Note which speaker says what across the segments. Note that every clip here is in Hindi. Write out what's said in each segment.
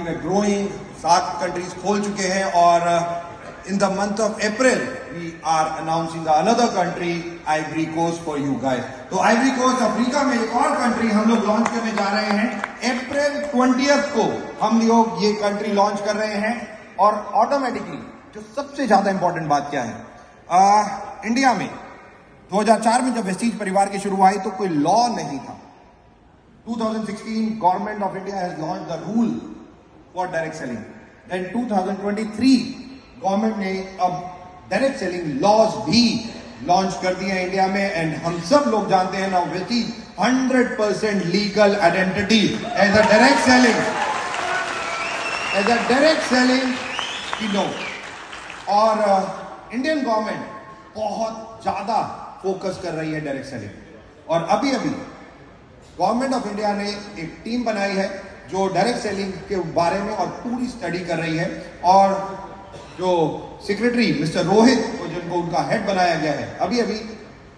Speaker 1: वे ग्रोइंग, 7 कंट्रीज खोल चुके हैं और in the month of April we are announcing another country Ivory Coast for you guys. तो आइवरी कोस्ट अफ्रीका में एक और कंट्री हम लोग लॉन्च करने जा रहे हैं। अप्रैल 20 को हम लोग ये कंट्री लॉन्च कर रहे हैं और ऑटोमेटिकली जो सबसे ज्यादा इंपॉर्टेंट बात क्या है, इंडिया में 2004 में जब वेस्टीज परिवार की शुरू हुई तो कोई लॉ नहीं था। 2016 government of India has launch the rule for direct selling. Then 2023 government ने अब डायरेक्ट सेलिंग लॉज भी लॉन्च कर दिए हैं इंडिया में। एंड हम सब लोग जानते हैं now Vestige 100% legal identity as a direct selling की नो। और इंडियन गवर्नमेंट बहुत ज्यादा फोकस कर रही है डायरेक्ट सेलिंग। और अभी गवर्नमेंट ऑफ इंडिया ने एक टीम बनाई है जो डायरेक्ट सेलिंग के बारे में और पूरी स्टडी कर रही है। और जो सेक्रेटरी मिस्टर रोहित को जिनको उनका हेड बनाया गया है, अभी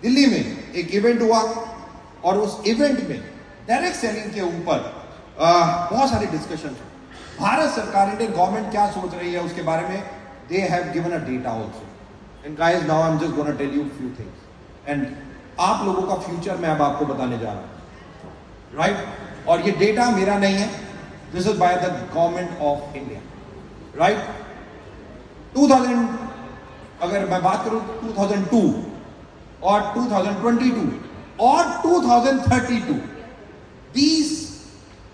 Speaker 1: दिल्ली में एक इवेंट हुआ और उस इवेंट में डायरेक्ट सेलिंग के ऊपर बहुत सारे डिस्कशन हुए। भारत सरकार, इंडियन गवर्नमेंट क्या सोच रही है उसके बारे में they have given a data also. And guys now I am just gonna tell you few things and आप लोगों का फ्यूचर मैं अब आपको बताने जा रहा हूं, राइट। और ये डेटा मेरा नहीं है, this is by the government of India, right. 2000 अगर मैं बात करूं 2002 और 2022 और 2032 20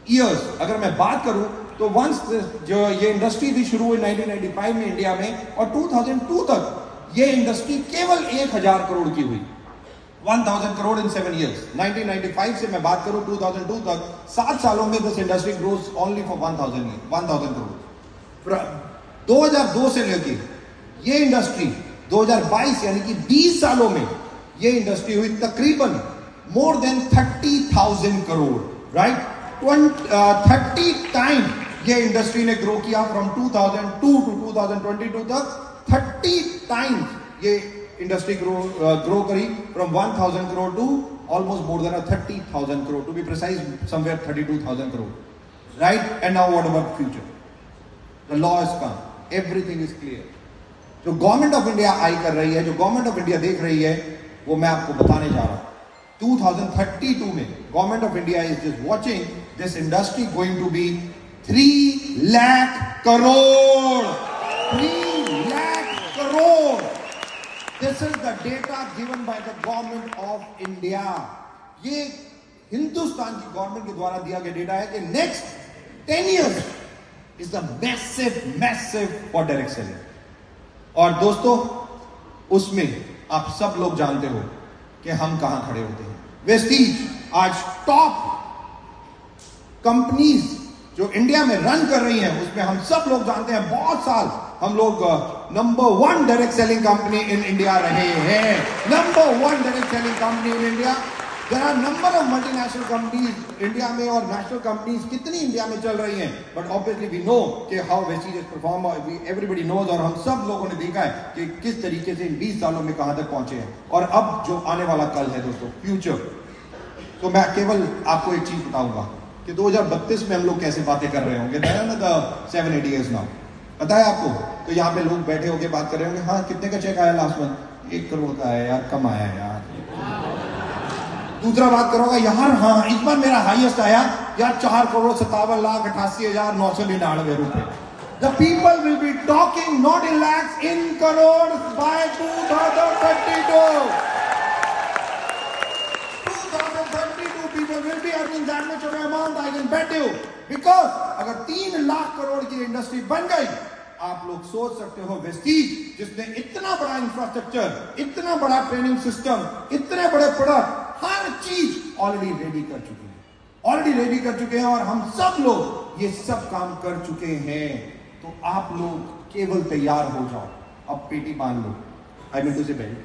Speaker 1: इयर्स अगर मैं बात करूं तो वंस जो ये इंडस्ट्री भी शुरू हुई 1995 में इंडिया में और 2002 तक ये इंडस्ट्री केवल 1000 करोड़ की हुई। 1000 करोड़ इन 7 इयर्स। 1995 से मैं बात करूं 2002 तक 7 सालों में this industry grows only for 1000 crore. 2002 से लेके ये इंडस्ट्री 2022 यानी कि 20 सालों में ये इंडस्ट्री हुई तकरीबन more than 30,000 crore, right. 30 time ये इंडस्ट्री ने ग्रो किया फ्रॉम 2002 टू 2022 तक। 30 टाइम्स ये इंडस्ट्री ग्रो करी from 1000 crore to almost more than 30,000 crore, to be precise somewhere 32,000 crore, right. And now what about future? The law is come, everything is clear. जो गवर्नमेंट ऑफ इंडिया आई कर रही है, जो गवर्नमेंट ऑफ इंडिया देख रही है, वो मैं आपको बताने जा रहा हूं। 2032 में government of India is just watching this industry going to be 3 lakh crore. 3 lakh crore. This is the data given by the government of India. ये हिंदुस्तान की गवर्नमेंट के द्वारा दिया गया डेटा है कि next 10 years is the massive for direct selling. और दोस्तों उसमें आप सब लोग जानते हो कि हम कहां खड़े होते हैं। वेस्टीज आज टॉप कंपनीज जो इंडिया में रन कर रही हैं उसमें हम सब लोग जानते हैं बहुत साल हम लोग number 1 direct selling company in India रहे हैं। Number 1 direct selling company in India. There are number of multinational companies India में और नेशनल कंपनीज कितनी इंडिया में चल रही हैं, बट ऑब्वियसली वी नो कि how Vestige is perform, everybody knows. और हम सब लोगों ने देखा है कि किस तरीके से इन 20 सालों में कहां तक पहुंचे हैं। और अब जो आने वाला कल है दोस्तों, फ्यूचर, तो मैं केवल आपको एक चीज बताऊंगा कि 2032 में हम लोग कैसे बातें कर रहे होंगे। 7-8 years नाउ, पता है आपको? तो यहाँ पे लोग बैठे होके बात कर रहे होंगे, हाँ कितने का चेक आया लास्ट मंथ? 1 करोड़ का है यार, कम आया यार। दूसरा बात करोगे यार, हाँ इस बार मेरा हाईएस्ट आया यार 4,57,88,999 रुपए। The people will be talking not in lakhs, in crores by 2032. 2032 people will be earning that much of amount, I can bet you. Because अगर 3 लाख करोड़ की इंडस्ट्री बन गई, आप लोग सोच सकते हो वेस्टीज जिसने इतना बड़ा इंफ्रास्ट्रक्चर, इतना बड़ा ट्रेनिंग सिस्टम, इतने बड़े प्रोडक्ट, हर चीज ऑलरेडी रेडी कर चुके हैं और हम सब लोग ये सब काम कर चुके हैं। तो आप लोग केवल तैयार हो जाओ, अब पेटी बांध लो। आई मीन टू से बेल्ट।